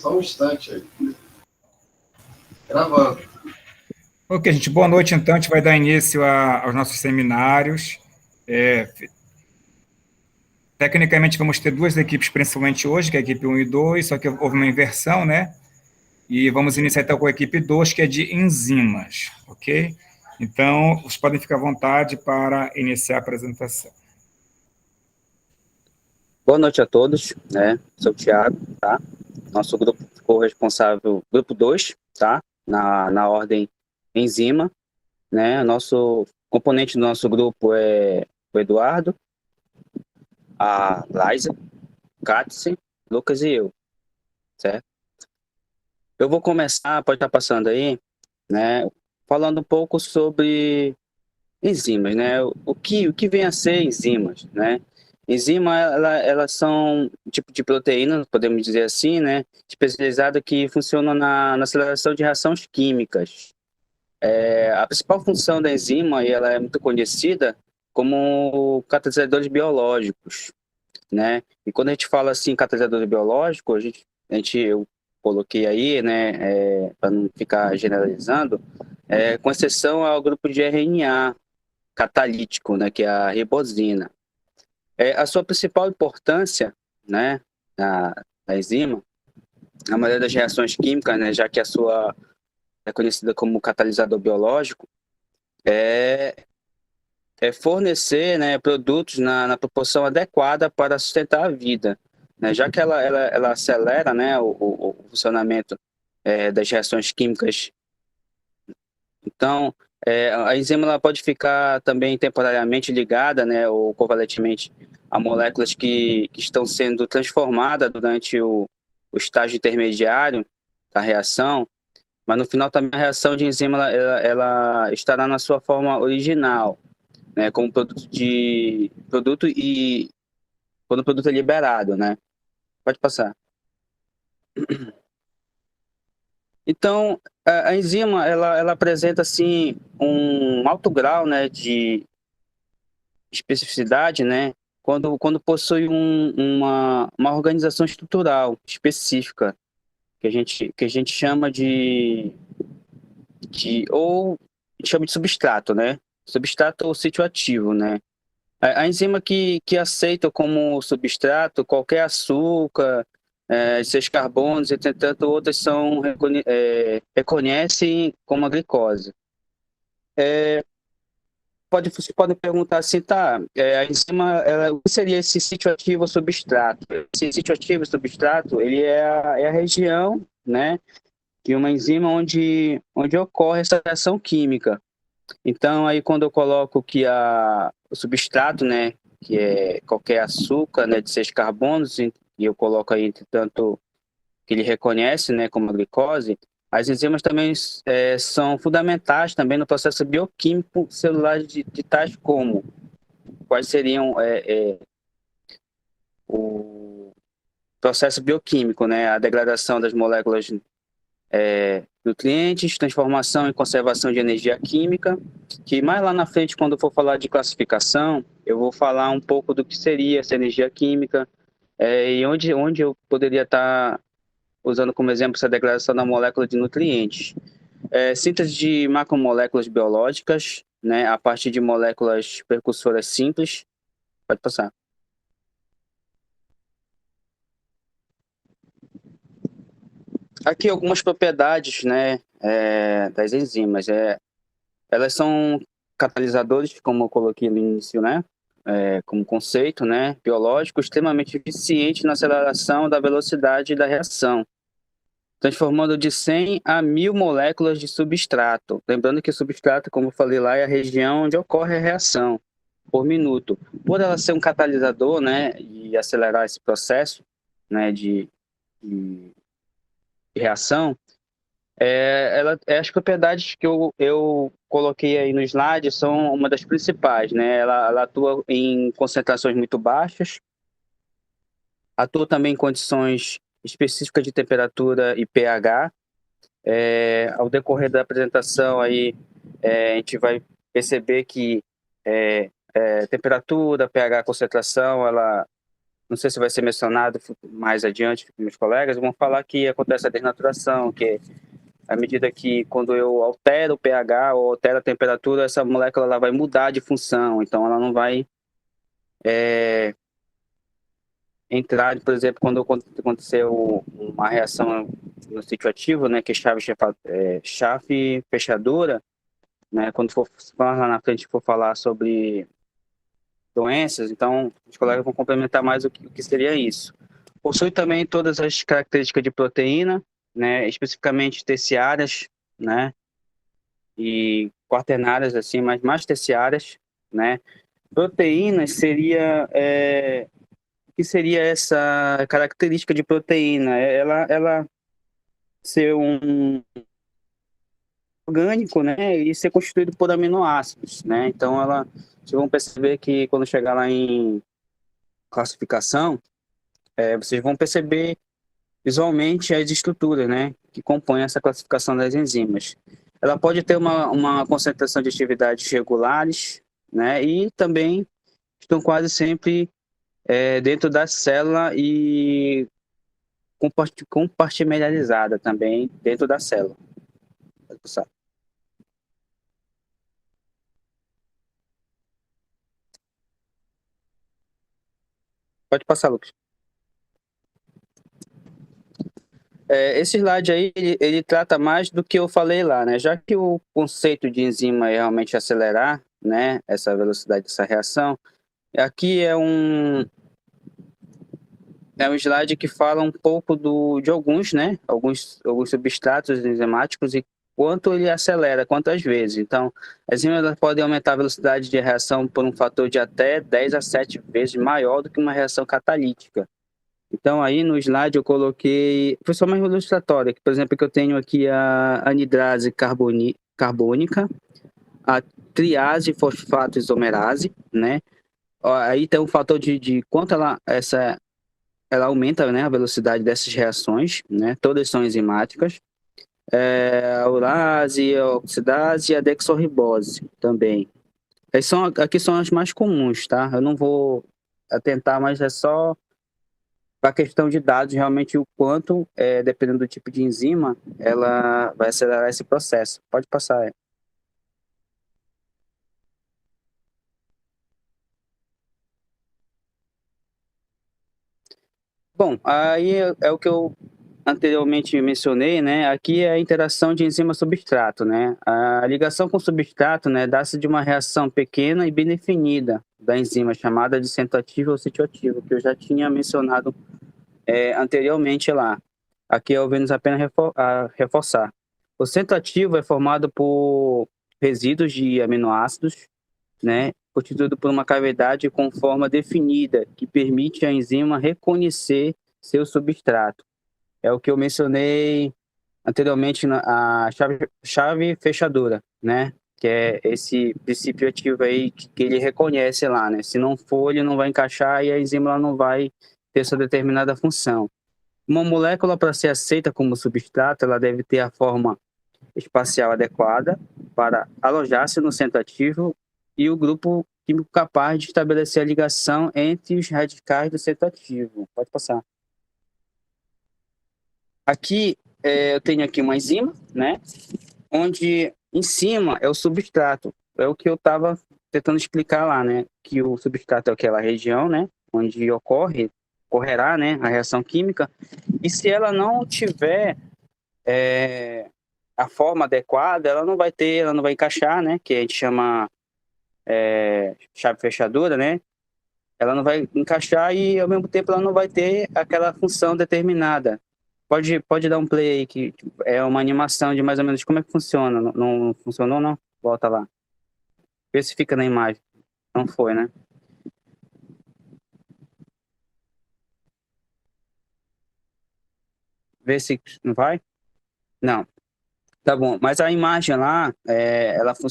Só um instante aí. Gravando. Ok, gente, boa noite. Então, a gente vai dar início aos nossos seminários. Tecnicamente, vamos ter duas equipes, principalmente hoje, que é a equipe 1 e 2, só que houve uma inversão, né? E vamos iniciar então com a equipe 2, que é de enzimas, ok? Então, vocês podem ficar à vontade para iniciar a apresentação. Boa noite a todos, né? Sou o Thiago, tá? Nosso grupo ficou responsável, grupo 2, tá? Na ordem enzima, né? Nosso componente do nosso grupo é o Eduardo, a Laisa, Katsi, Lucas e eu, certo? Eu vou começar, pode estar passando aí, né? Falando um pouco sobre enzimas, né? O que vem a ser enzimas, né? Enzima, elas são um tipo de proteína, podemos dizer assim, né? Especializada que funciona na aceleração de reações químicas. A principal função da enzima, e ela é muito conhecida como catalisadores biológicos, né? E quando a gente fala assim, catalisadores biológicos, eu coloquei aí, né? Para não ficar generalizando, com exceção ao grupo de RNA catalítico, né? Que é a ribosina. A sua principal importância, né, da enzima, na maioria das reações químicas, né, já que a sua é conhecida como catalisador biológico, é fornecer, né, produtos na proporção adequada para sustentar a vida, né, já que ela acelera, né, o funcionamento das reações químicas. Então, a enzima ela pode ficar também temporariamente ligada, né, ou covalentemente a moléculas que estão sendo transformadas durante o estágio intermediário da reação, mas no final também a reação de enzima ela estará na sua forma original, né, como produto e quando o produto é liberado, né? Pode passar. Então, a enzima ela apresenta assim um alto grau, né, de especificidade, né, quando possui uma organização estrutural específica, que a gente chama ou chama de substrato, né? Substrato ou sítio ativo, né? A enzima que aceita como substrato qualquer açúcar, seus carbonos, e entretanto outras reconhecem como a glicose. Vocês podem perguntar assim, tá, a enzima, o que seria esse sítio ativo ou substrato? Esse sítio ativo ou substrato, ele é a região, né, de uma enzima onde ocorre essa reação química. Então, aí quando eu coloco que o substrato, né, que é qualquer açúcar, né, de 6 carbonos, e eu coloco aí, entretanto, que ele reconhece, né, como a glicose, as enzimas também são fundamentais também no processo bioquímico celular de tais como quais seriam o processo bioquímico, né, a degradação das moléculas nutrientes, transformação e conservação de energia química, que mais lá na frente, quando eu for falar de classificação, eu vou falar um pouco do que seria essa energia química e onde eu poderia estar usando como exemplo essa degradação da molécula de nutrientes. Síntese de macromoléculas biológicas, né, a partir de moléculas precursoras simples. Pode passar. Aqui algumas propriedades, né, das enzimas. Elas são catalisadores, como eu coloquei no início, né, como conceito, né, biológico, extremamente eficiente na aceleração da velocidade da reação, transformando de 100 a 1000 moléculas de substrato. Lembrando que o substrato, como eu falei lá, é a região onde ocorre a reação por minuto. Por ela ser um catalisador, né, e acelerar esse processo, né, de reação, as propriedades que eu coloquei aí no slide são uma das principais, né? Ela atua em concentrações muito baixas, atua também em condições específicas de temperatura e pH. Ao decorrer da apresentação aí, a gente vai perceber que temperatura, pH, concentração, ela não sei se vai ser mencionado mais adiante com meus colegas, vão falar que acontece a desnaturação, que à medida que quando eu altero o pH ou altero a temperatura, essa molécula ela vai mudar de função, então ela não vai entrar, por exemplo, quando aconteceu uma reação no sítio ativo, né, que é chave fechadura, né, quando for lá na frente for falar sobre doenças, então os colegas vão complementar mais o que seria isso. Possui também todas as características de proteína, né, especificamente terciárias, né, e quaternárias assim, mas mais terciárias, né. Proteínas seria que seria essa característica de proteína? Ela ser um orgânico, né, e ser constituído por aminoácidos, né? Então vocês vão perceber que quando chegar lá em classificação, vocês vão perceber visualmente as estruturas, né, que compõem essa classificação das enzimas. Ela pode ter uma concentração de atividades regulares, né, e também estão quase sempre dentro da célula e compartimentalizada também dentro da célula. Pode passar. Pode passar, Lucas. Esse slide aí, ele trata mais do que eu falei lá, né? Já que o conceito de enzima é realmente acelerar, né, essa velocidade dessa reação, aqui é um slide que fala um pouco de alguns, né, alguns substratos enzimáticos e quanto ele acelera, quantas vezes. Então, as enzimas podem aumentar a velocidade de reação por um fator de até 10 a 7 vezes maior do que uma reação catalítica. Então, aí no slide eu coloquei, foi só uma ilustratória, que, por exemplo, que eu tenho aqui a anidrase carbônica, a triase fosfato isomerase, né? Aí tem um fator de quanto ela aumenta, né, a velocidade dessas reações, né? Todas são enzimáticas. A urase, a oxidase e a dexorribose também. Aqui são as mais comuns, tá? Eu não vou atentar, mas é só a questão de dados, realmente o quanto, dependendo do tipo de enzima, ela vai acelerar esse processo. Pode passar. Bom, aí é o que eu anteriormente mencionei, né? Aqui é a interação de enzima-substrato, né? A ligação com o substrato, né, dá-se de uma reação pequena e bem definida da enzima, chamada de centroativo ou sitioativo, que eu já tinha mencionado anteriormente lá. Aqui eu venho apenas reforçar. O centroativo é formado por resíduos de aminoácidos, né, constituído por uma cavidade com forma definida, que permite à enzima reconhecer seu substrato. É o que eu mencionei anteriormente, a chave fechadura, né, que é esse princípio ativo aí que ele reconhece lá, né? Se não for, ele não vai encaixar e a enzima ela não vai ter essa determinada função. Uma molécula, para ser aceita como substrato, ela deve ter a forma espacial adequada para alojar-se no centro ativo e o grupo químico capaz de estabelecer a ligação entre os radicais do centro ativo. Pode passar. Aqui, eu tenho aqui uma enzima, né? Onde em cima é o substrato. É o que eu estava tentando explicar lá, né? Que o substrato é aquela região, né? Onde ocorrerá, né, a reação química. E se ela não tiver a forma adequada, ela não vai encaixar, né? Que a gente chama chave fechadura, né? Ela não vai encaixar e, ao mesmo tempo, ela não vai ter aquela função determinada. Pode dar um play aí, que é uma animação de mais ou menos como é que funciona. Não funcionou, não? Volta lá. Vê se fica na imagem. Não foi, né? Vê se não vai? Não. Tá bom. Mas a imagem lá,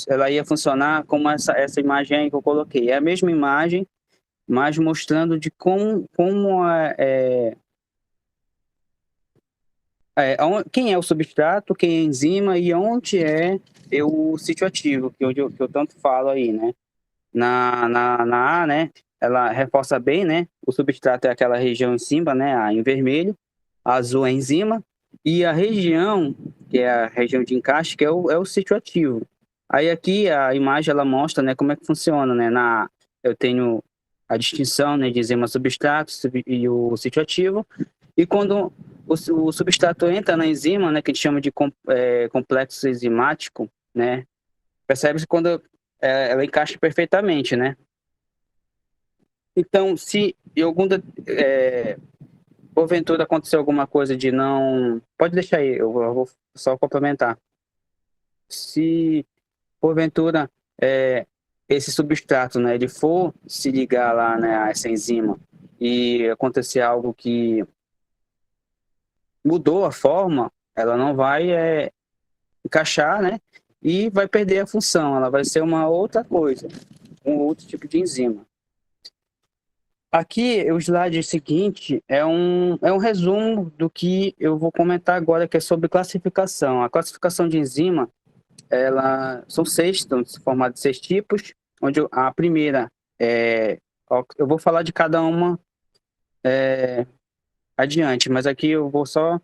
ela ia funcionar como essa imagem aí que eu coloquei. É a mesma imagem, mas mostrando de como quem é o substrato, quem é a enzima e onde é o sítio ativo, que eu tanto falo aí, né? Na A, né? ela reforça bem, né? O substrato é aquela região em cima, né? Em vermelho, a azul é a enzima, e a região, que é a região de encaixe, que é o sítio ativo. Aí aqui a imagem, ela mostra, né, como é que funciona, né? Eu tenho a distinção, né, de enzima substrato e o sítio ativo, e quando o substrato entra na enzima, né, que a gente chama de complexo enzimático, né? Percebe-se quando ela encaixa perfeitamente, né? Então, se em porventura acontecer alguma coisa de não... Pode deixar aí, eu vou só complementar. Se porventura esse substrato, né, ele for se ligar lá, né, a essa enzima e acontecer algo que mudou a forma, ela não vai encaixar, né, e vai perder a função, ela vai ser uma outra coisa, um outro tipo de enzima. Aqui, o slide seguinte é um resumo do que eu vou comentar agora, que é sobre classificação. A classificação de enzima, são estão formadas de 6 tipos, onde a primeira eu vou falar de cada uma adiante, mas aqui eu vou só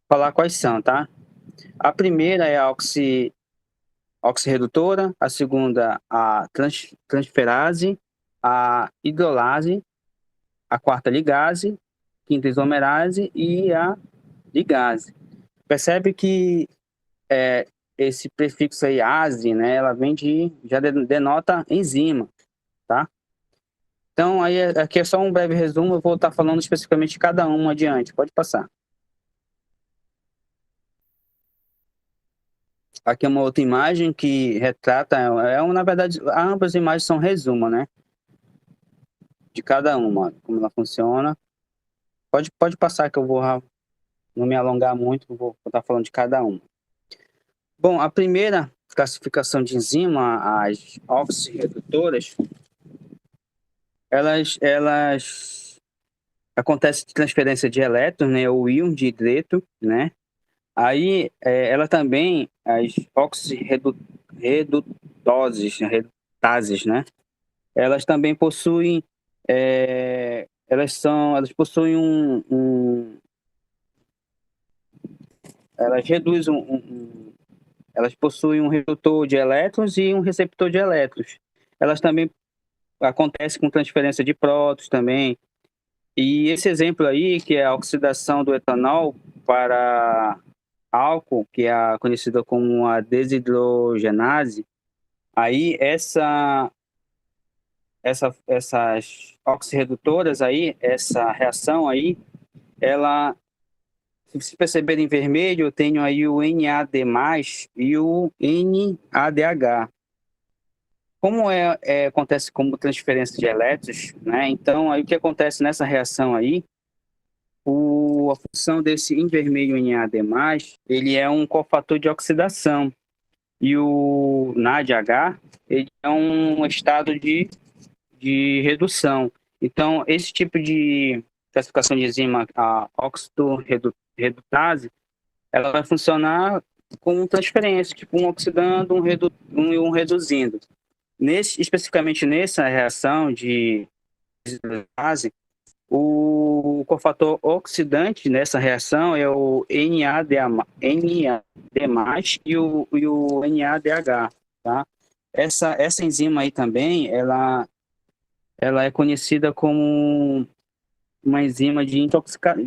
falar quais são, tá? A primeira é a oxirredutora, a segunda a transferase, a hidrolase, a quarta ligase, quinta isomerase e a ligase. Percebe que esse prefixo aí, ase, né, ela vem já denota enzima, tá? Então, aí aqui é só um breve resumo, eu vou estar falando especificamente de cada uma adiante, pode passar. Aqui é uma outra imagem que retrata, na verdade, ambas imagens são resumo, né, de cada uma, como ela funciona. Pode passar que eu vou não me alongar muito, vou estar falando de cada uma. Bom, a primeira classificação de enzima, as oxirredutoras, elas acontece de transferência de elétrons, né, ou íon de hidreto, né? Aí, ela também, as redutases, né? Elas também possuem, elas possuem elas reduzem elas possuem um redutor de elétrons e um receptor de elétrons. Elas também acontecem com transferência de prótons também. E esse exemplo aí, que é a oxidação do etanol para álcool, que é conhecida como a desidrogenase, aí essas oxirredutoras aí, essa reação aí, ela, se perceber em vermelho, eu tenho aí o NAD+, e o NADH. Como acontece como transferência de elétrons, né? Então, aí o que acontece nessa reação aí, a função desse em vermelho NAD+, ele é um cofator de oxidação. E o NADH, ele é um estado de redução. Então, esse tipo de classificação de enzima, a oxidorredutase, ela vai funcionar com transferência, tipo um oxidando, um reduzindo. Especificamente nessa reação de desidrogenase, o cofator oxidante nessa reação é o NAD+, e o NADH, tá? Essa enzima aí também, ela é conhecida como uma enzima de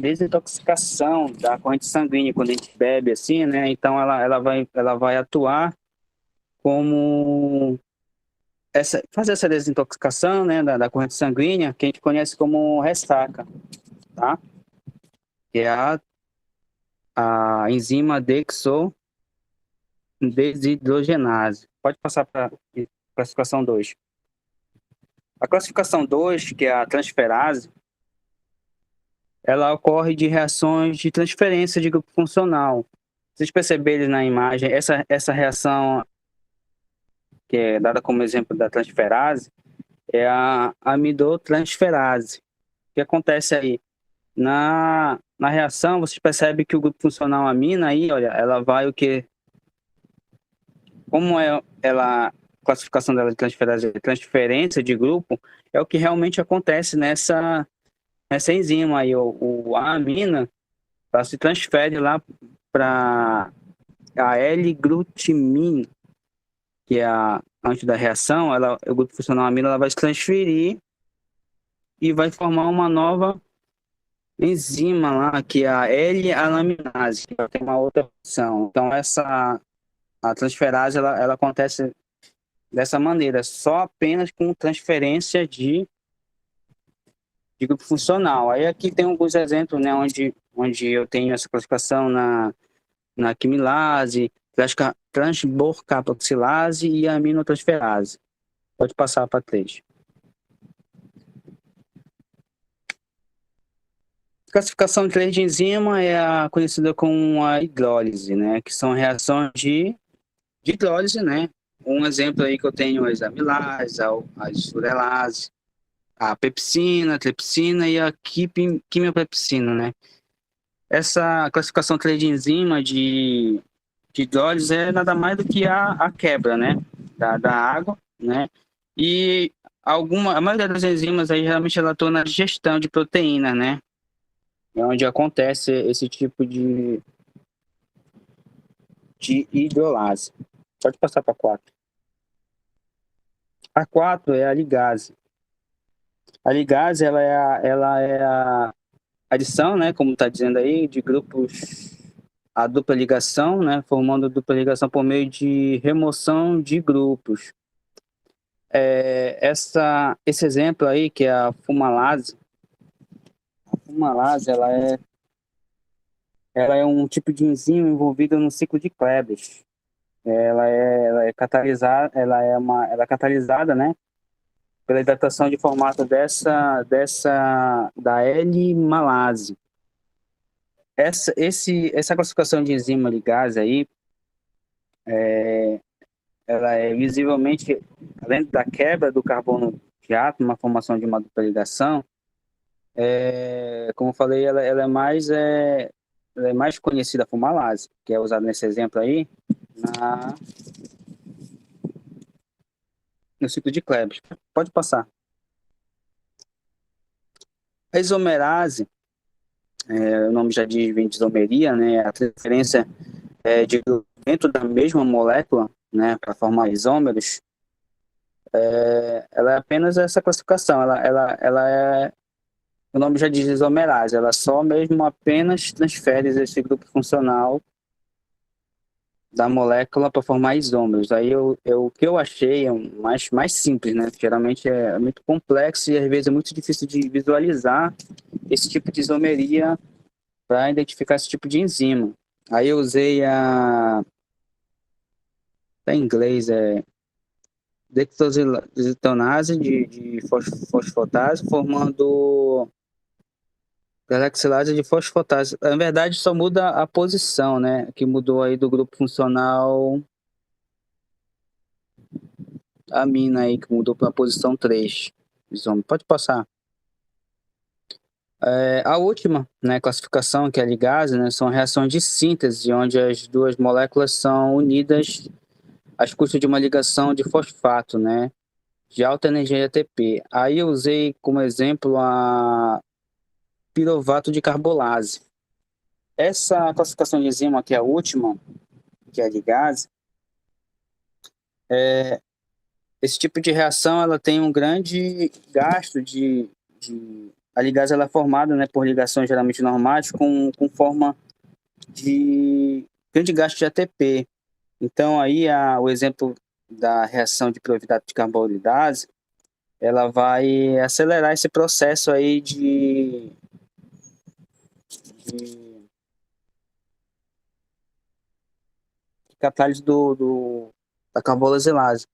desintoxicação da corrente sanguínea quando a gente bebe assim, né? Então ela vai atuar como fazer essa desintoxicação, né, da corrente sanguínea, que a gente conhece como ressaca, tá? Que é a enzima desidrogenase. Pode passar para a classificação 2. A classificação 2, que é a transferase, ela ocorre de reações de transferência de grupo funcional. Vocês perceberem na imagem, essa reação, que é dada como exemplo da transferase, é a amidotransferase. O que acontece aí? Na reação, vocês percebem que o grupo funcional amina aí, olha, ela vai o quê? Como ela classificação dela de transferência de grupo, é o que realmente acontece nessa enzima aí, a amina, ela se transfere lá para a L-glutamina, que é antes da reação, o grupo funcional amina, ela vai se transferir e vai formar uma nova enzima lá, que é a L-alaminase, que tem uma outra função. Então, a transferase, ela acontece dessa maneira, só apenas com transferência de grupo funcional. Aí aqui tem alguns exemplos, né, onde eu tenho essa classificação na quimilase, transborcarboxilase e aminotransferase. Pode passar para 3. Classificação de 3 de enzima é a conhecida como a hidrólise, né, que são reações de hidrólise, né. Um exemplo aí que eu tenho é as amilases, as urelases, a pepsina, a tripsina e a quimiopepsina, né. Essa classificação 3 de enzima de hidrólise é nada mais do que a quebra, né, da água, né, e a maioria das enzimas aí geralmente ela atua na digestão de proteína, né, é onde acontece esse tipo de hidrolase. Pode passar para 4. A 4 é a ligase. A ligase ela é a adição, né, como está dizendo aí, de grupos, a dupla ligação, né, formando dupla ligação por meio de remoção de grupos. Esse exemplo aí, que é a fumalase, ela é um tipo de enzima envolvida no ciclo de Krebs. Ela é catalisada, ela é catalisada, né, pela hidratação de formato da L-malase. Essa classificação de enzima ligase aí, ela é visivelmente, além da quebra do carbono de átomo, a formação de uma dupla ligação, como eu falei, ela é mais conhecida, a fumalase, que é usada nesse exemplo aí, no ciclo de Krebs. Pode passar. A isomerase, o nome já diz, vem de isomeria, né, a transferência de dentro da mesma molécula, né, para formar isômeros. Ela é apenas essa classificação, ela é, o nome já diz isomerase, ela só mesmo apenas transfere esse grupo funcional da molécula para formar isômeros. Aí o que eu achei é mais simples, né? Geralmente é muito complexo e às vezes é muito difícil de visualizar esse tipo de isomeria para identificar esse tipo de enzima. Aí eu usei em inglês, dextrocetonase de fosfatase, formando galaxilase de fosfatase. Na verdade, só muda a posição, né? Que mudou aí do grupo funcional amina aí, que mudou para a posição 3. Pode passar. A última, né, classificação, que é a ligase, né, são reações de síntese, onde as duas moléculas são unidas às custas de uma ligação de fosfato, né, de alta energia ATP. Aí eu usei como exemplo a piruvato de carbolase. Essa classificação de enzima, que é a última, que é a ligase, esse tipo de reação ela tem um grande gasto a ligase ela é formada, né, por ligações geralmente normais com forma de grande gasto de ATP. Então aí o exemplo da reação de piruvato de carbolidase, ela vai acelerar esse processo aí de catálise da carbolazilase.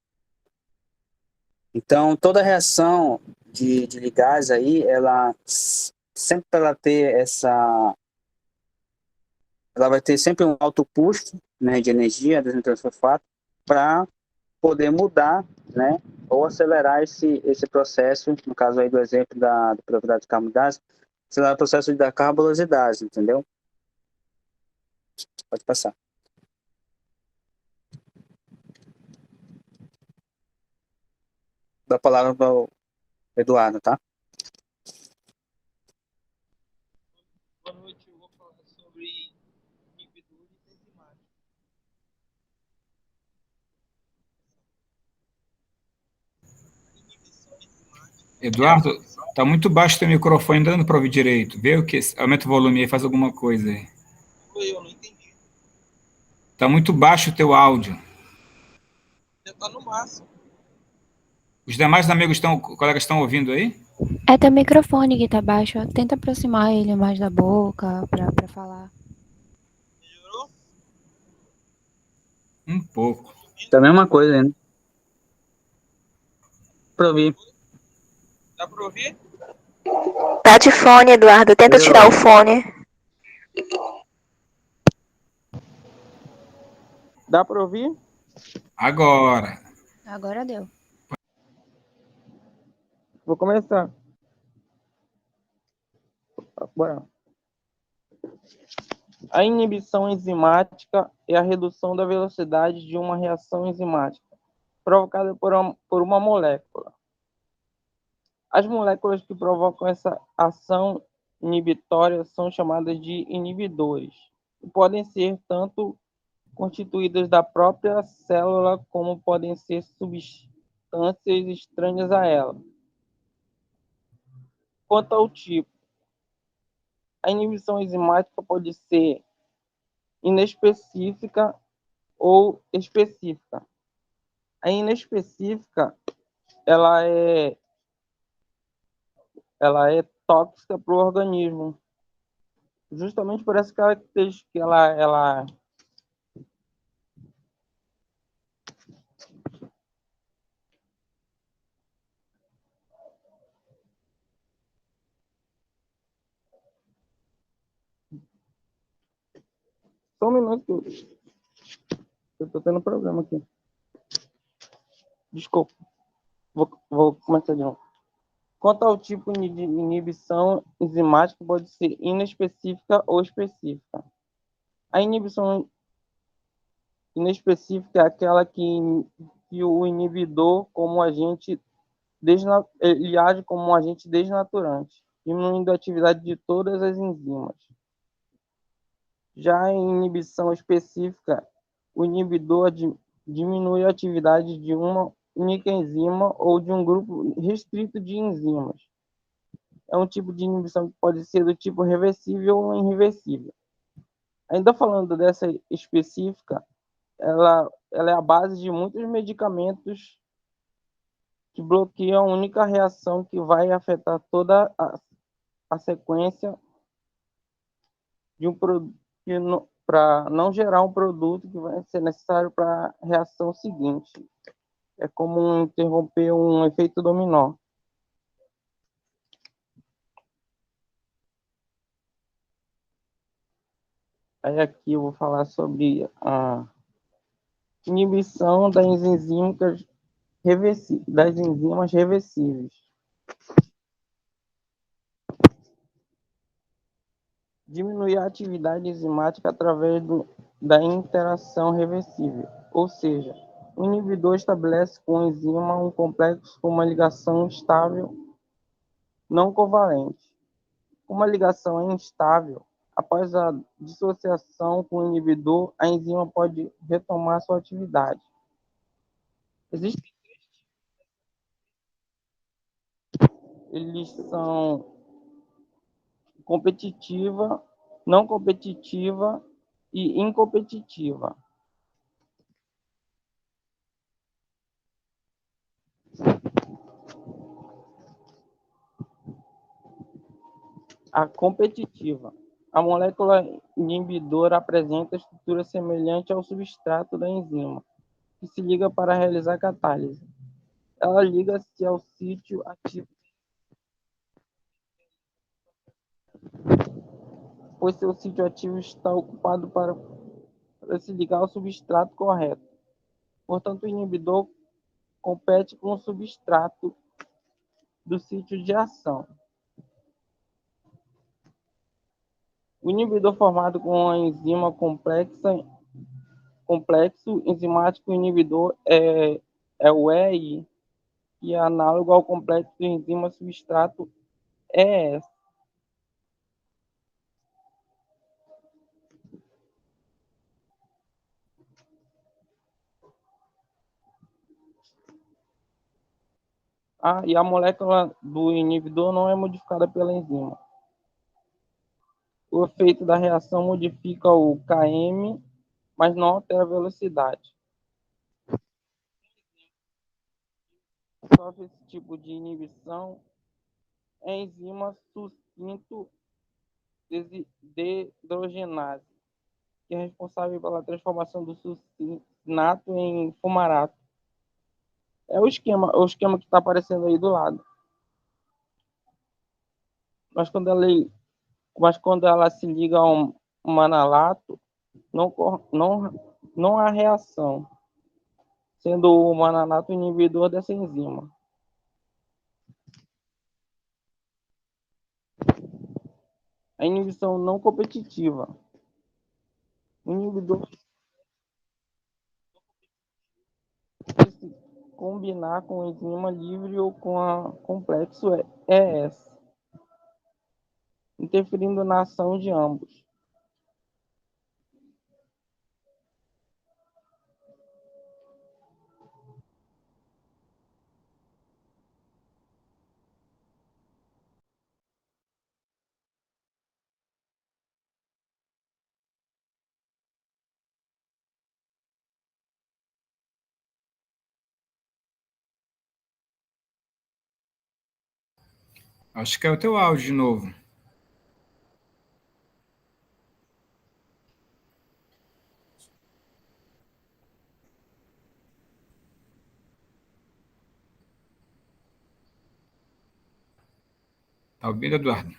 Então, toda reação de ligase aí, sempre ela vai ter sempre um alto custo, né, de energia, desnitrosfosfato, para poder mudar, né, ou acelerar esse processo, no caso aí do exemplo da piruvato de carbolidase, acelerar o processo da carbolosidase, entendeu? Pode passar. dar a palavra ao Eduardo, tá? Boa noite, eu vou falar sobre inibidores enzimáticos. Inibição enzimática. Eduardo, tá muito baixo teu microfone, dando para ouvir direito. Vê o que? Aumenta o volume aí, faz alguma coisa aí. Eu não entendi. Tá muito baixo o teu áudio. Já tá no máximo. Os demais amigos colegas estão ouvindo aí? É teu microfone que tá baixo. Tenta aproximar ele mais da boca pra falar. Melhorou? Um pouco. Tá a mesma coisa, né? Pra ouvir. Dá pra ouvir? Tá de fone, Eduardo. Tenta tirar o fone. Dá pra ouvir? Agora. Agora deu. Vou começar. Bora. A inibição enzimática é a redução da velocidade de uma reação enzimática provocada por uma molécula. As moléculas que provocam essa ação inibitória são chamadas de inibidores e podem ser tanto constituídas da própria célula como podem ser substâncias estranhas a ela. Quanto ao tipo, a inibição enzimática pode ser inespecífica ou específica. A inespecífica, ela é tóxica para o organismo, justamente por essa característica que ela Só um minuto que eu tô tendo problema aqui. Desculpa. Vou começar de novo. Quanto ao tipo de inibição enzimática, pode ser inespecífica ou específica. A inibição inespecífica é aquela que o inibidor, como agente ele age como um agente desnaturante, diminuindo a atividade de todas as enzimas. Já em inibição específica, o inibidor diminui a atividade de uma única enzima ou de um grupo restrito de enzimas. É um tipo de inibição que pode ser do tipo reversível ou irreversível. Ainda falando dessa específica, ela é a base de muitos medicamentos que bloqueiam a única reação que vai afetar toda a sequência de um produto, para não gerar um produto que vai ser necessário para a reação seguinte. É como interromper um efeito dominó. Aí aqui eu vou falar sobre a inibição das enzimas reversíveis. Diminuir a atividade enzimática através da interação reversível, ou seja, o inibidor estabelece com a enzima um complexo com uma ligação estável não covalente. Uma ligação é instável. Após a dissociação com o inibidor, a enzima pode retomar sua atividade. Existem eles são competitiva, não competitiva e incompetitiva. A competitiva. A molécula inibidora apresenta estrutura semelhante ao substrato da enzima, que se liga para realizar catálise. Ela liga-se ao sítio ativo, pois seu sítio ativo está ocupado para se ligar ao substrato correto. Portanto, o inibidor compete com o substrato do sítio de ação. O inibidor formado com a enzima complexo enzimático inibidor é o EI. que é análogo ao complexo enzima substrato ES. E a molécula do inibidor não é modificada pela enzima. O efeito da reação modifica o Km, mas não altera a velocidade. Sofre esse tipo de inibição é a enzima succinto deshidrogenase, que é responsável pela transformação do succinato em fumarato. É o esquema que está aparecendo aí do lado. Mas quando ela se liga a um manalato, não há reação, sendo o mananato inibidor dessa enzima. A inibição não competitiva. O inibidor pode se combinar com enzima livre ou com a complexo ES, interferindo na ação de ambos. Acho que é o teu áudio de novo. Tá ouvindo, Eduardo?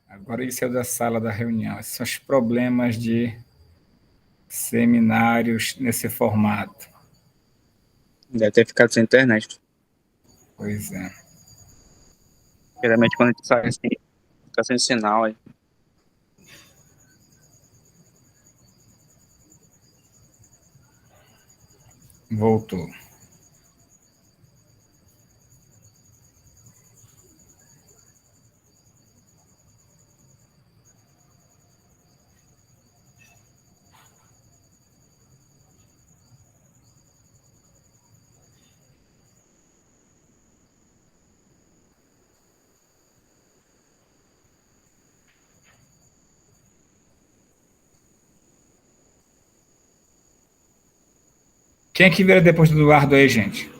Agora ele saiu da sala da reunião. Esses são os problemas de seminários nesse formato. Deve ter ficado sem internet. Pois é. Geralmente quando a gente sai assim, fica sem sinal aí. Voltou. Quem é que vira depois do Eduardo aí, gente?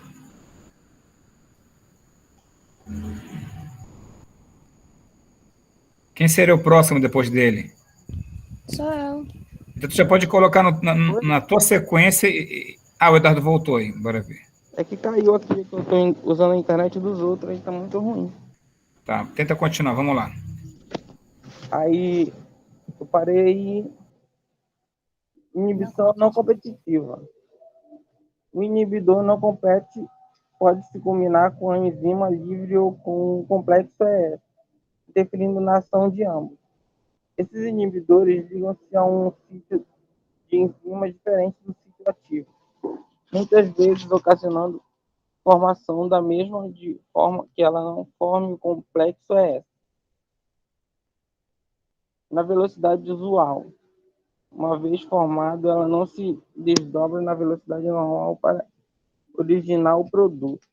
Quem seria o próximo depois dele? Sou eu. Então tu já pode colocar na tua sequência. O Eduardo voltou aí. Bora ver. É que caiu aqui, que eu estou usando a internet dos outros, aí tá muito ruim. Tá, tenta continuar, vamos lá. Aí eu parei. Inibição não competitiva. O inibidor não compete pode se combinar com a enzima livre ou com o complexo ES, interferindo na ação de ambos. Esses inibidores ligam-se a um sítio de enzima diferente do sítio ativo, muitas vezes ocasionando formação da mesma de forma que ela não forme o complexo ES na velocidade usual. Uma vez formado, ela não se desdobra na velocidade normal para originar o produto.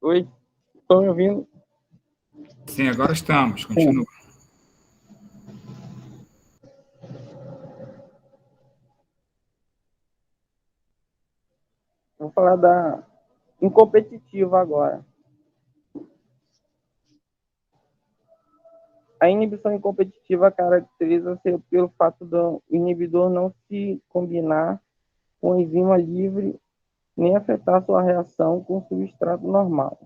Oi? Estão me ouvindo? Sim, agora estamos. Continua. Vou falar da incompetitiva agora. A inibição incompetitiva caracteriza-se pelo fato do inibidor não se combinar com a enzima livre nem afetar sua reação com o substrato normal.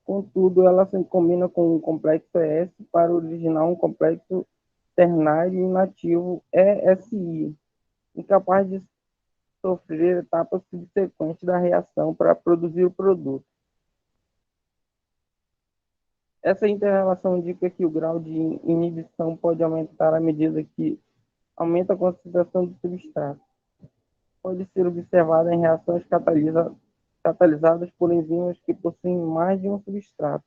Contudo, ela se combina com um complexo ES para originar um complexo ternário inativo ESI, incapaz de sofrer etapas subsequentes da reação para produzir o produto. Essa interrelação indica que o grau de inibição pode aumentar à medida que aumenta a concentração do substrato. Pode ser observada em reações catalisadas por enzimas que possuem mais de um substrato.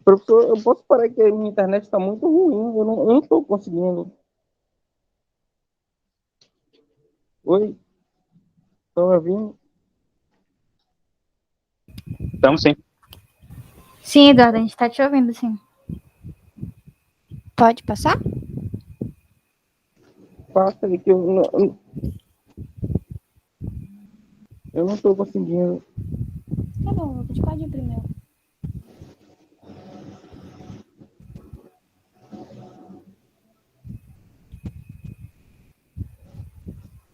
Professor, eu posso parar que a minha internet está muito ruim, eu não estou conseguindo. Oi? Estão ouvindo? Estamos sim. Sim, Eduardo, a gente está te ouvindo, sim. Pode passar? Passa aí que eu não estou conseguindo. Tá bom, Lucas, pode ir primeiro.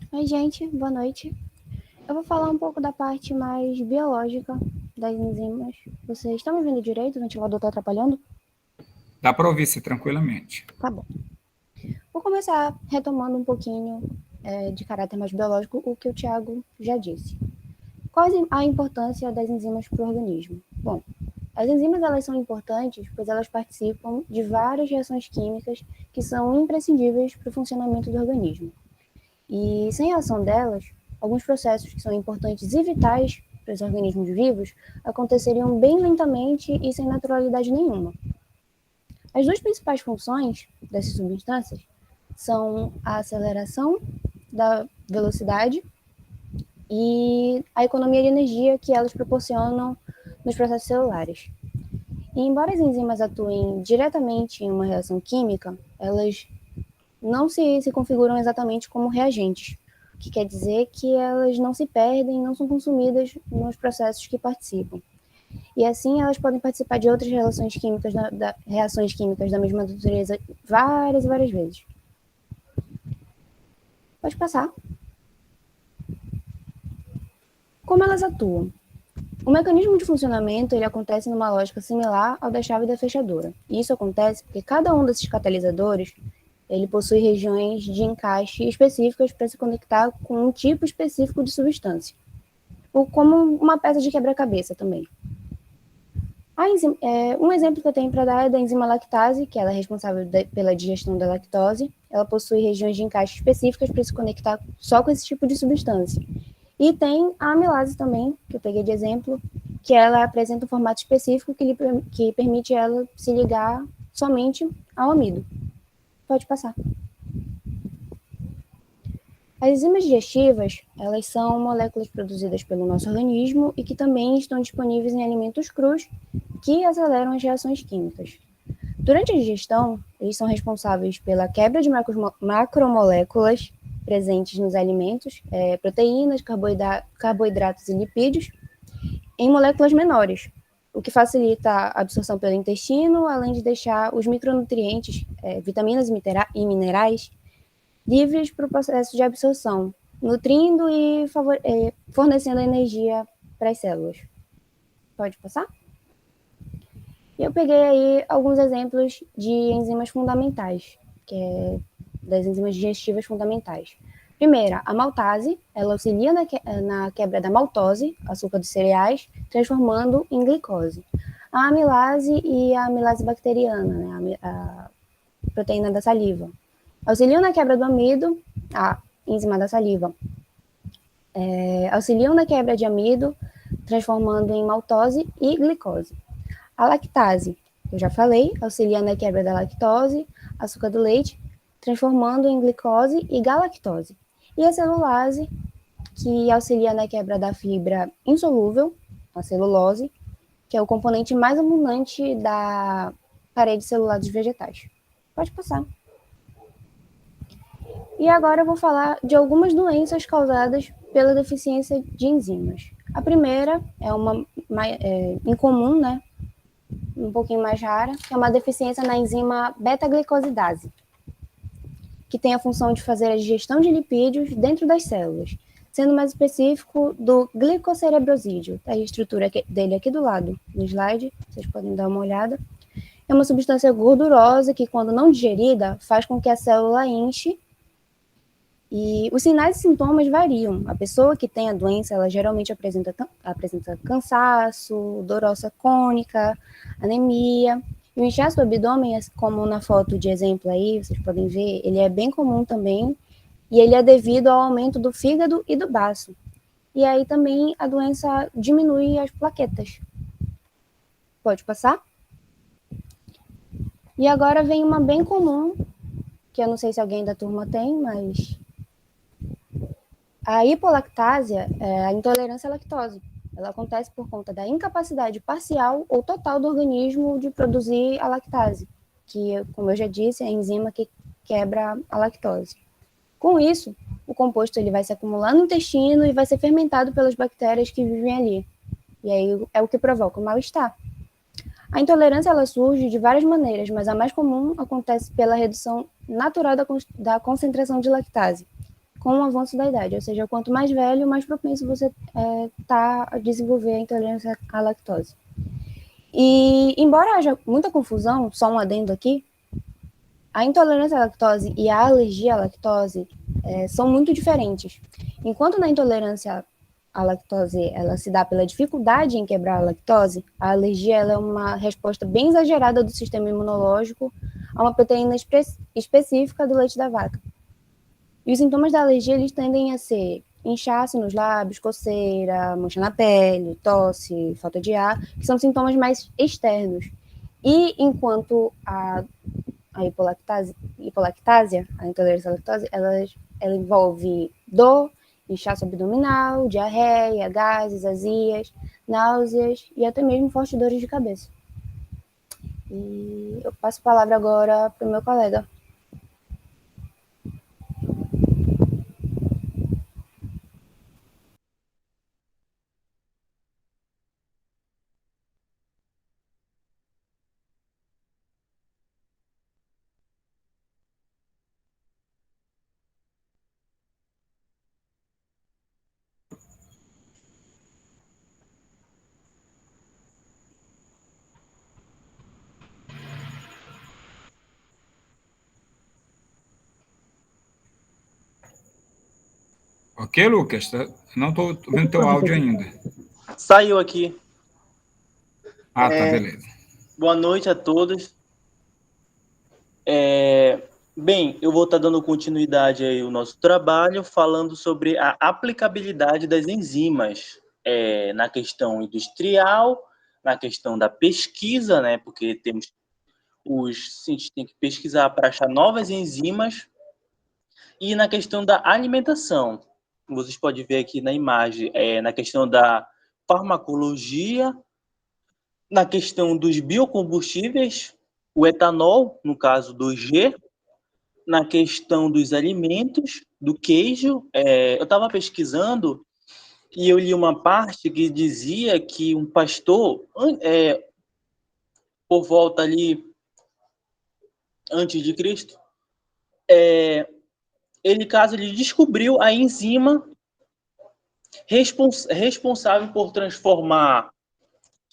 Oi, gente, boa noite. Eu vou falar um pouco da parte mais biológica das enzimas. Vocês estão me vendo direito? O ventilador está atrapalhando? Dá para ouvir-se tranquilamente. Tá bom. Vou começar retomando um pouquinho de caráter mais biológico o que o Thiago já disse. Qual a importância das enzimas para o organismo? Bom, as enzimas elas são importantes pois elas participam de várias reações químicas que são imprescindíveis para o funcionamento do organismo. E sem a ação delas, alguns processos que são importantes e vitais para os organismos vivos aconteceriam bem lentamente e sem naturalidade nenhuma. As duas principais funções dessas substâncias são a aceleração da velocidade e a economia de energia que elas proporcionam nos processos celulares. E embora as enzimas atuem diretamente em uma reação química, elas não se configuram exatamente como reagentes, o que quer dizer que elas não se perdem, não são consumidas nos processos que participam. E assim elas podem participar de outras reações químicas da mesma natureza várias e várias vezes. Pode passar. Como elas atuam? O mecanismo de funcionamento ele acontece numa lógica similar ao da chave da fechadura. E isso acontece porque cada um desses catalisadores ele possui regiões de encaixe específicas para se conectar com um tipo específico de substância, ou como uma peça de quebra-cabeça também. Um exemplo que eu tenho para dar é da enzima lactase, que ela é responsável pela digestão da lactose. Ela possui regiões de encaixe específicas para se conectar só com esse tipo de substância. E tem a amilase também, que eu peguei de exemplo, que ela apresenta um formato específico que permite ela se ligar somente ao amido. Pode passar. As enzimas digestivas, elas são moléculas produzidas pelo nosso organismo e que também estão disponíveis em alimentos crus que aceleram as reações químicas. Durante a digestão, eles são responsáveis pela quebra de macromoléculas presentes nos alimentos, proteínas, carboidratos e lipídios, em moléculas menores, o que facilita a absorção pelo intestino, além de deixar os micronutrientes, vitaminas e minerais, livres para o processo de absorção, nutrindo e fornecendo energia para as células. Pode passar? Eu peguei aí alguns exemplos de enzimas fundamentais, das enzimas digestivas fundamentais. Primeira, a maltase, ela auxilia na quebra da maltose, açúcar dos cereais, transformando em glicose. A amilase e a amilase bacteriana, né, a proteína da saliva, auxiliam na quebra do amido, a enzima da saliva, auxiliam na quebra de amido, transformando em maltose e glicose. A lactase, eu já falei, auxilia na quebra da lactose, açúcar do leite, transformando em glicose e galactose. E a celulase, que auxilia na quebra da fibra insolúvel, a celulose, que é o componente mais abundante da parede celular dos vegetais. Pode passar. E agora eu vou falar de algumas doenças causadas pela deficiência de enzimas. A primeira é uma incomum, né? Um pouquinho mais rara, que é uma deficiência na enzima beta-glicosidase, que tem a função de fazer a digestão de lipídios dentro das células, sendo mais específico do glicocerebrosídeo. Tá aí a estrutura dele aqui do lado no slide, vocês podem dar uma olhada. É uma substância gordurosa que, quando não digerida, faz com que a célula inche. E os sinais e sintomas variam. A pessoa que tem a doença, ela geralmente apresenta cansaço, dor óssea crônica, anemia. E o inchaço do abdômen, como na foto de exemplo aí, vocês podem ver, ele é bem comum também, e ele é devido ao aumento do fígado e do baço. E aí também a doença diminui as plaquetas. Pode passar? E agora vem uma bem comum, que eu não sei se alguém da turma tem, mas a hipolactásia é a intolerância à lactose. Ela acontece por conta da incapacidade parcial ou total do organismo de produzir a lactase, que, como eu já disse, é a enzima que quebra a lactose. Com isso, o composto ele vai se acumular no intestino e vai ser fermentado pelas bactérias que vivem ali. E aí é o que provoca o mal-estar. A intolerância ela surge de várias maneiras, mas a mais comum acontece pela redução natural da concentração de lactase, com o avanço da idade, ou seja, quanto mais velho, mais propenso você está a desenvolver a intolerância à lactose. E, embora haja muita confusão, só um adendo aqui, a intolerância à lactose e a alergia à lactose são muito diferentes. Enquanto na intolerância à lactose ela se dá pela dificuldade em quebrar a lactose, a alergia ela é uma resposta bem exagerada do sistema imunológico a uma proteína específica do leite da vaca. E os sintomas da alergia eles tendem a ser inchaço nos lábios, coceira, mancha na pele, tosse, falta de ar, que são sintomas mais externos. E enquanto a hipolactásia, a intolerância à lactose, ela envolve dor, inchaço abdominal, diarreia, gases, azias, náuseas e até mesmo fortes dores de cabeça. E eu passo a palavra agora para o meu colega. Ok, Lucas? Não estou vendo teu áudio ainda. Saiu aqui. Ah, tá, beleza. Boa noite a todos. Bem, eu vou estar dando continuidade aí ao nosso trabalho, falando sobre a aplicabilidade das enzimas na questão industrial, na questão da pesquisa, né? Porque os cientistas têm que pesquisar para achar novas enzimas, e na questão da alimentação. Vocês podem ver aqui na imagem, na questão da farmacologia, na questão dos biocombustíveis, o etanol, no caso do G, na questão dos alimentos, do queijo. Eu estava pesquisando e eu li uma parte que dizia que um pastor, por volta ali antes de Cristo, ele descobriu a enzima responsável por transformar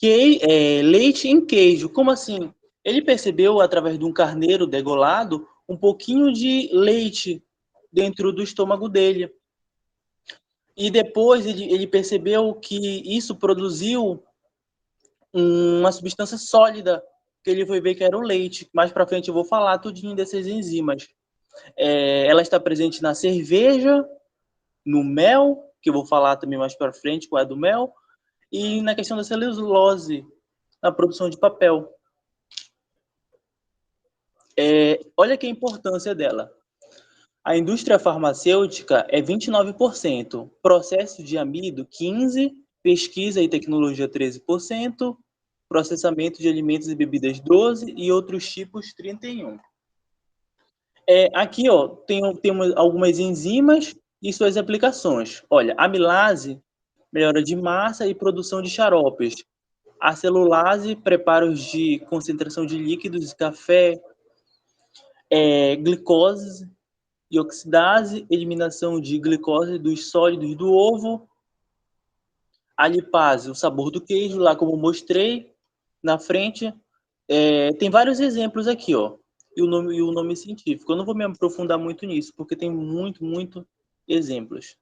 leite em queijo. Como assim? Ele percebeu, através de um carneiro degolado, um pouquinho de leite dentro do estômago dele. E depois ele percebeu que isso produziu uma substância sólida, que ele foi ver que era o leite. Mais para frente eu vou falar tudinho dessas enzimas. Ela está presente na cerveja, no mel, que eu vou falar também mais para frente qual é do mel, e na questão da celulose, na produção de papel. Olha que a importância dela. A indústria farmacêutica é 29%, processo de amido 15%, pesquisa e tecnologia 13%, processamento de alimentos e bebidas 12 e outros tipos 31. Aqui, ó, temos algumas enzimas e suas aplicações. Olha, amilase, melhora de massa e produção de xaropes. A celulase, preparos de concentração de líquidos e café. Glicose e oxidase, eliminação de glicose dos sólidos do ovo. A lipase, o sabor do queijo, lá como mostrei na frente. Tem vários exemplos aqui, ó. E o nome científico. Eu não vou me aprofundar muito nisso, porque tem muito exemplos.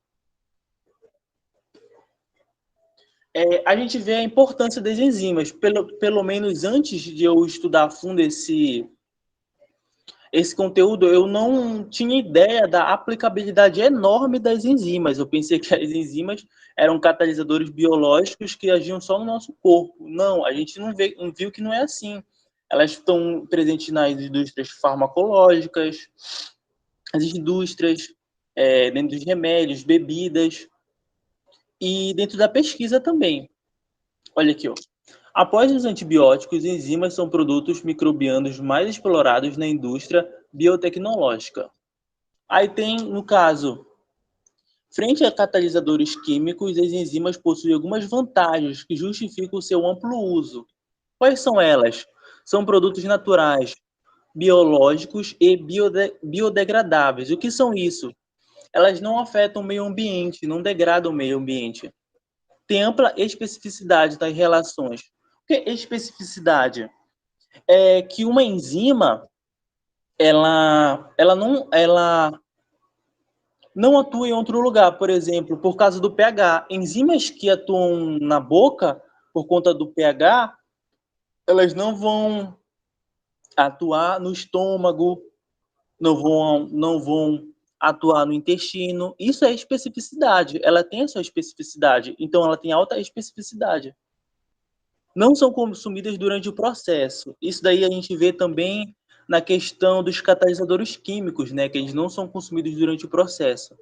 A gente vê a importância das enzimas. Pelo menos antes de eu estudar a fundo esse conteúdo, eu não tinha ideia da aplicabilidade enorme das enzimas. Eu pensei que as enzimas eram catalisadores biológicos que agiam só no nosso corpo. Não, a gente não viu que não é assim. Elas estão presentes nas indústrias farmacológicas, as indústrias, dentro dos remédios, bebidas, e dentro da pesquisa também. Olha aqui, ó. Após os antibióticos, enzimas são produtos microbianos mais explorados na indústria biotecnológica. Aí tem, no caso, frente a catalisadores químicos, as enzimas possuem algumas vantagens que justificam o seu amplo uso. Quais são elas? São produtos naturais, biológicos e biodegradáveis. O que são isso? Elas não afetam o meio ambiente, não degradam o meio ambiente. Tem ampla especificidade das relações. O que é especificidade? É que uma enzima ela não atua em outro lugar, por exemplo, por causa do pH. Enzimas que atuam na boca por conta do pH, elas não vão atuar no estômago, não vão atuar no intestino. Isso é especificidade. Ela tem a sua especificidade. Então, ela tem alta especificidade. Não são consumidas durante o processo. Isso daí a gente vê também na questão dos catalisadores químicos, né? Que eles não são consumidos durante o processo.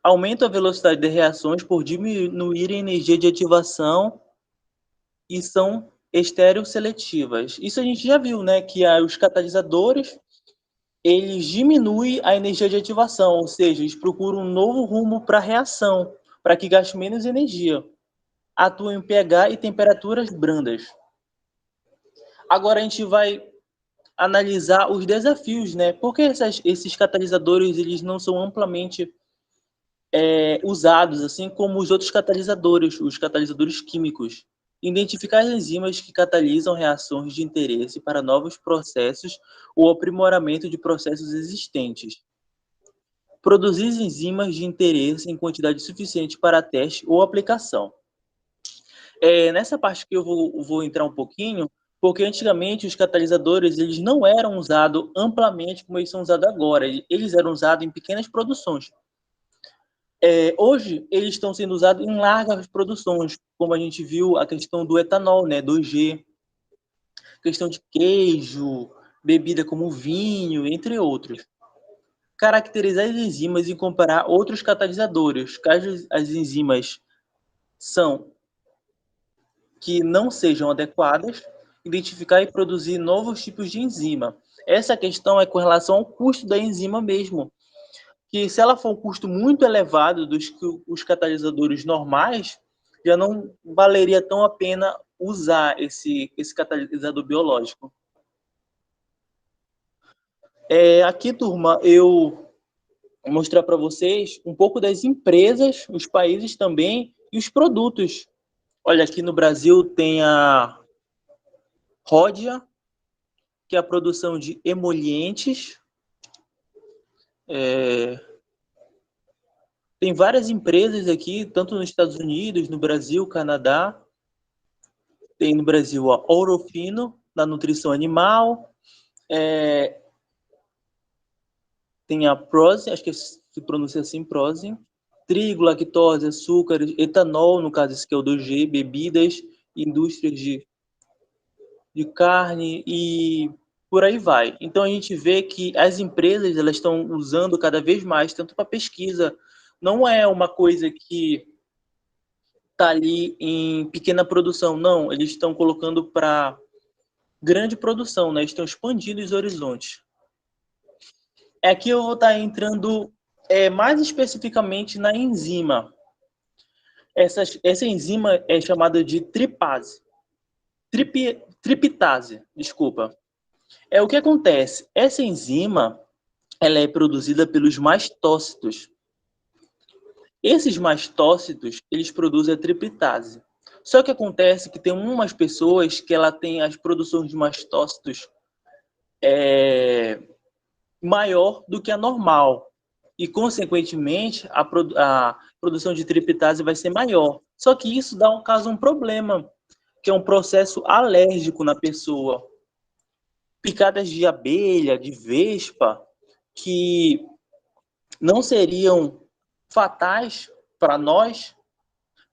Aumenta a velocidade das reações por diminuir a energia de ativação e são estereosseletivas. Isso a gente já viu, né? Que os catalisadores, eles diminuem a energia de ativação, ou seja, eles procuram um novo rumo para a reação, para que gaste menos energia. Atuam em pH e temperaturas brandas. Agora a gente vai analisar os desafios, né? Por que esses catalisadores eles não são amplamente usados, assim como os outros catalisadores, os catalisadores químicos? Identificar as enzimas que catalisam reações de interesse para novos processos ou aprimoramento de processos existentes. Produzir enzimas de interesse em quantidade suficiente para teste ou aplicação. Nessa parte que eu vou entrar um pouquinho, porque antigamente os catalisadores eles não eram usados amplamente como eles são usados agora. Eles eram usados em pequenas produções. Hoje, eles estão sendo usados em largas produções, como a gente viu a questão do etanol, né, 2G, questão de queijo, bebida como vinho, entre outros. Caracterizar as enzimas e comparar outros catalisadores, caso as enzimas que não sejam adequadas, identificar e produzir novos tipos de enzima. Essa questão é com relação ao custo da enzima mesmo, que se ela for um custo muito elevado dos que os catalisadores normais, já não valeria tão a pena usar esse catalisador biológico. Aqui, turma, eu vou mostrar para vocês um pouco das empresas, os países também e os produtos. Olha, aqui no Brasil tem a Ródia, que é a produção de emolientes. Tem várias empresas aqui, tanto nos Estados Unidos, no Brasil, Canadá. Tem no Brasil a Ourofino, da nutrição animal. Tem a Prozin, acho que se pronuncia assim, Prozin. Trigo, lactose, açúcar, etanol, no caso esse que é o 2G, bebidas, indústrias de carne e por aí vai. Então a gente vê que as empresas elas estão usando cada vez mais, tanto para pesquisa, não é uma coisa que está ali em pequena produção. Não, eles estão colocando para grande produção, né? Estão expandindo os horizontes. Aqui eu vou estar entrando mais especificamente na enzima. Essa enzima é chamada de triptase, desculpa. O que acontece? Essa enzima, ela é produzida pelos mastócitos. Esses mastócitos, eles produzem a triptase. Só que acontece que tem umas pessoas que ela tem as produções de mastócitos maior do que a normal. E, consequentemente, a produção de triptase vai ser maior. Só que isso dá um problema, que é um processo alérgico na pessoa. Picadas de abelha, de vespa, que não seriam fatais para nós,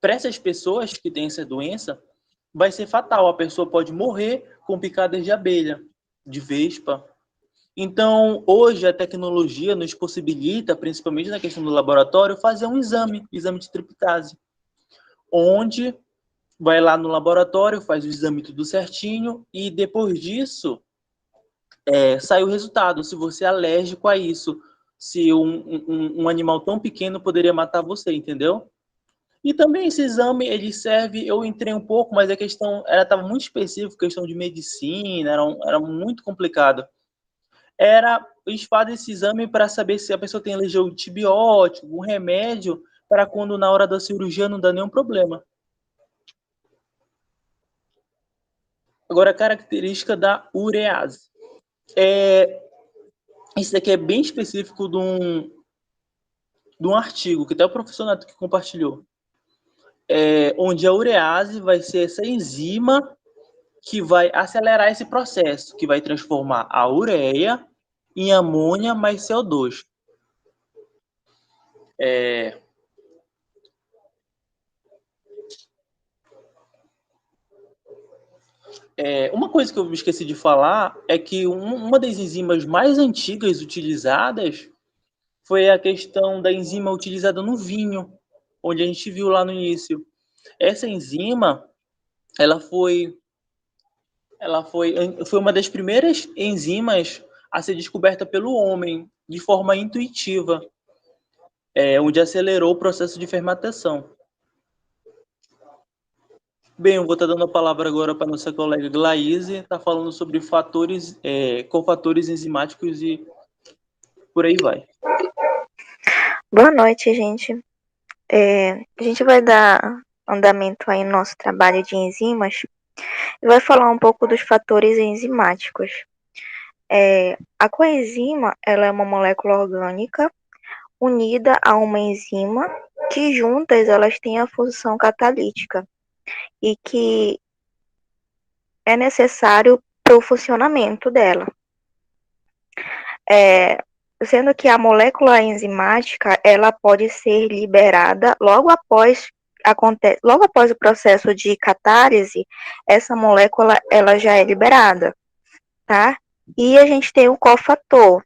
para essas pessoas que têm essa doença, vai ser fatal. A pessoa pode morrer com picadas de abelha, de vespa. Então, hoje a tecnologia nos possibilita, principalmente na questão do laboratório, fazer um exame de triptase, onde vai lá no laboratório, faz o exame tudo certinho e depois disso sai o resultado, se você é alérgico a isso, se um animal tão pequeno poderia matar você, entendeu? E também esse exame, ele serve, eu entrei um pouco, mas a questão, ela estava muito específica, questão de medicina, era muito complicado. Eles fazem esse exame para saber se a pessoa tem alergia ao antibiótico, um remédio, para quando na hora da cirurgia não dá nenhum problema. Agora, a característica da urease. Isso daqui é bem específico de um artigo, que até o professor Neto que compartilhou. Onde a urease vai ser essa enzima que vai acelerar esse processo, que vai transformar a ureia em amônia mais CO2. Uma coisa que eu me esqueci de falar é que uma das enzimas mais antigas utilizadas foi a questão da enzima utilizada no vinho, onde a gente viu lá no início. Essa enzima, ela foi uma das primeiras enzimas a ser descoberta pelo homem de forma intuitiva, onde acelerou o processo de fermentação. Bem, eu vou estar dando a palavra agora para a nossa colega Glaíse, está falando sobre cofatores enzimáticos e por aí vai. Boa noite, gente. A gente vai dar andamento aí no nosso trabalho de enzimas e vai falar um pouco dos fatores enzimáticos. A coenzima, ela é uma molécula orgânica unida a uma enzima que juntas elas têm a função catalítica e que é necessário para o funcionamento dela. Sendo que a molécula enzimática ela pode ser liberada logo após o processo de catálise, essa molécula ela já é liberada, tá? E a gente tem o cofator.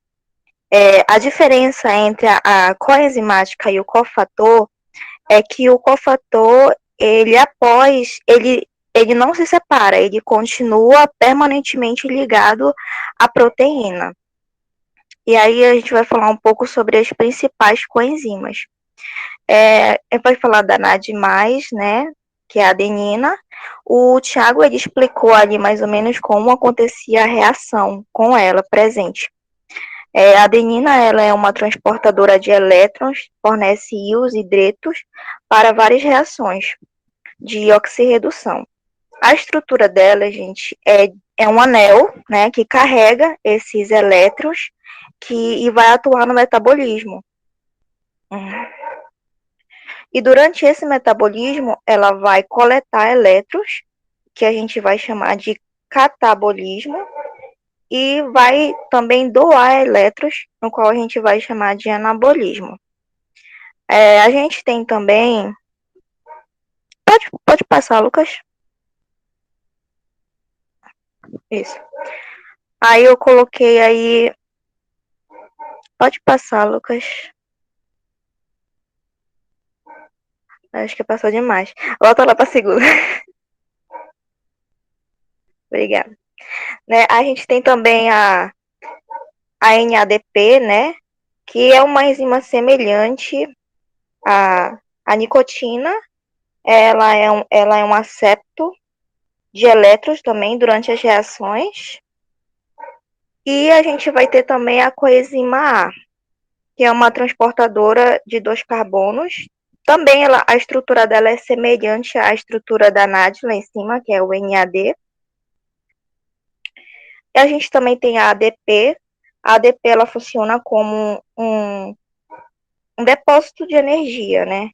A diferença entre a coenzimática e o cofator é que o cofator ele não se separa, ele continua permanentemente ligado à proteína. E aí a gente vai falar um pouco sobre as principais coenzimas. Vai falar da NAD+, né, que é a adenina. O Thiago ele explicou ali mais ou menos como acontecia a reação com ela presente. A adenina ela é uma transportadora de elétrons, fornece íons e hidretos para várias reações de oxirredução. A estrutura dela, gente, é um anel, né, que carrega esses elétrons e vai atuar no metabolismo. E durante esse metabolismo, ela vai coletar elétrons, que a gente vai chamar de catabolismo, e vai também doar elétrons, no qual a gente vai chamar de anabolismo. A gente tem também... Pode passar, Lucas? Isso. Aí eu coloquei aí... Pode passar, Lucas. Acho que passou demais. Volta lá para a segunda. Obrigada. Né, a gente tem também a NADP, né? Que é uma enzima semelhante à nicotina. Ela é um acepto de elétrons também durante as reações. E a gente vai ter também a coenzima A, que é uma transportadora de 2 carbonos. Também a estrutura dela é semelhante à estrutura da NAD lá em cima, que é o NAD. E a gente também tem a ADP. A ADP ela funciona como um depósito de energia, né?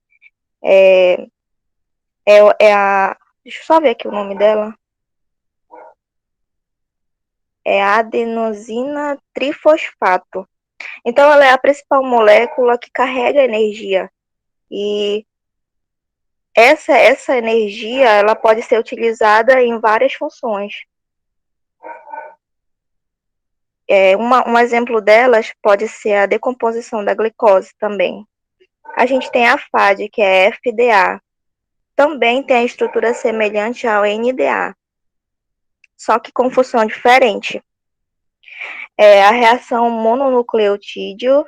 Deixa eu só ver aqui o nome dela. É a adenosina trifosfato. Então, ela é a principal molécula que carrega energia. E essa energia ela pode ser utilizada em várias funções. Um exemplo delas pode ser a decomposição da glicose também. A gente tem a FAD, que é FDA. Também tem a estrutura semelhante ao NDA, só que com função diferente. A reação mononucleotídeo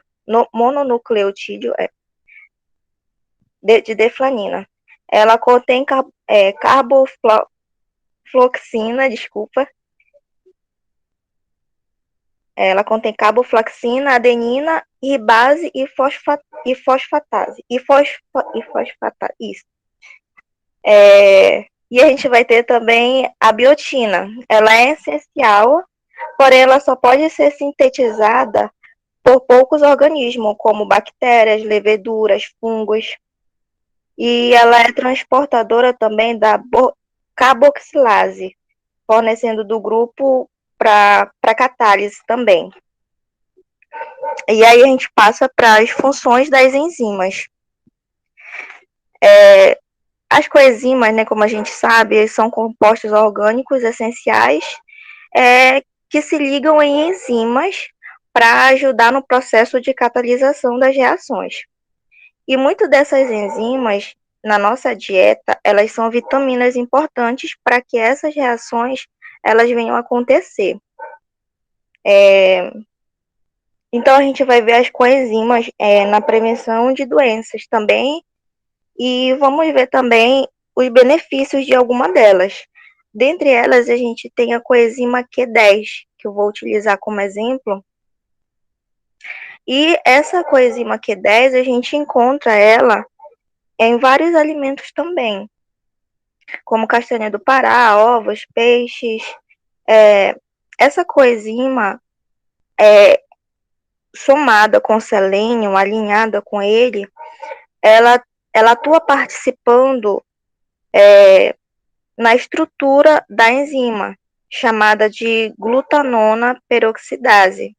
de deflanina. Ela contém carbofloxina, Ela contém carboflaxina, adenina, ribase e fosfatase. Isso. E a gente vai ter também a biotina. Ela é essencial, porém ela só pode ser sintetizada por poucos organismos, como bactérias, leveduras, fungos. E ela é transportadora também da carboxilase, fornecendo do grupo para catálise também. E aí a gente passa para as funções das enzimas. As coenzimas, né, como a gente sabe, são compostos orgânicos essenciais que se ligam em enzimas para ajudar no processo de catalisação das reações. E muitas dessas enzimas, na nossa dieta, elas são vitaminas importantes para que essas reações elas venham a acontecer. Então, a gente vai ver as coenzimas na prevenção de doenças também, e vamos ver também os benefícios de alguma delas. Dentre elas, a gente tem a coenzima Q10, que eu vou utilizar como exemplo. E essa coenzima Q10, a gente encontra ela em vários alimentos também, como castanha do Pará, ovos, peixes. Essa coenzima, somada com selênio, alinhada com ele, ela atua participando na estrutura da enzima, chamada de glutanona peroxidase.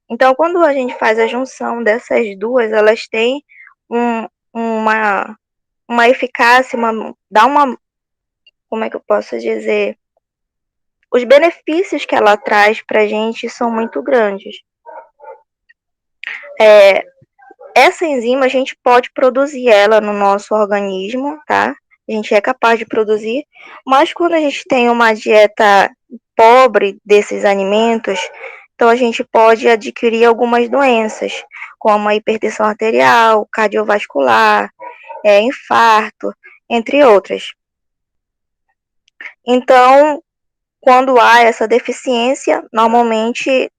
Então, quando a gente faz a junção dessas duas, elas têm uma eficácia, como é que eu posso dizer? Os benefícios que ela traz para a gente são muito grandes. Essa enzima, a gente pode produzir ela no nosso organismo, tá? A gente é capaz de produzir, mas quando a gente tem uma dieta pobre desses alimentos, então a gente pode adquirir algumas doenças, como a hipertensão arterial, cardiovascular, infarto, entre outras. Então, quando há essa deficiência, normalmente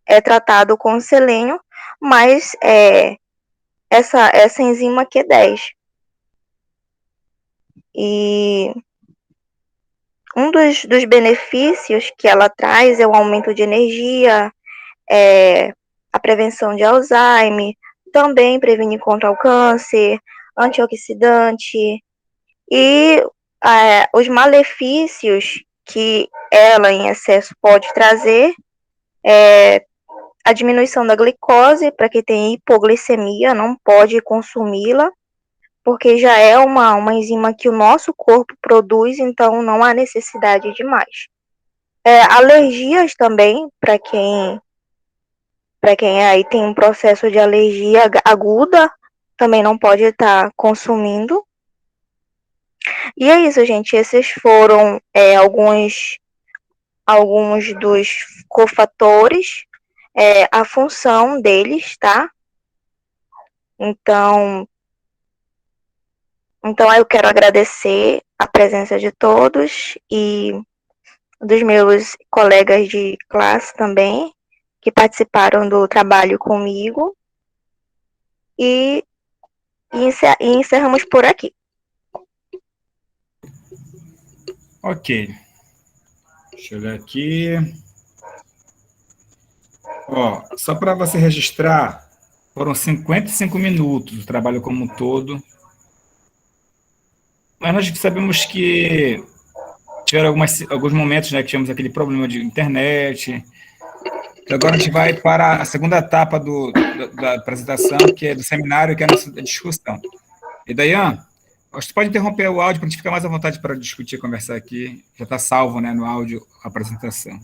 é tratado com selênio, mas essa enzima Q10. E um dos benefícios que ela traz é o aumento de energia, a prevenção de Alzheimer, também prevenir contra o câncer, antioxidante, e os malefícios que ela em excesso pode trazer a diminuição da glicose, para quem tem hipoglicemia, não pode consumi-la, porque já é uma enzima que o nosso corpo produz, então não há necessidade de mais. Alergias também, para quem aí tem um processo de alergia aguda, também não pode estar consumindo. E é isso, gente. Esses foram alguns dos cofatores, a função deles, tá? Então eu quero agradecer a presença de todos e dos meus colegas de classe também, que participaram do trabalho comigo. E encerramos por aqui. Ok. Deixa eu ver aqui. Ó, só para você registrar, foram 55 minutos o trabalho como um todo. Mas nós sabemos que tiveram alguns momentos, né, que tivemos aquele problema de internet. Então, agora a gente vai para a segunda etapa da apresentação, que é do seminário, que é a nossa discussão. E, Dayan, você pode interromper o áudio para a gente ficar mais à vontade para discutir, conversar aqui. Já está salvo, né, no áudio a apresentação.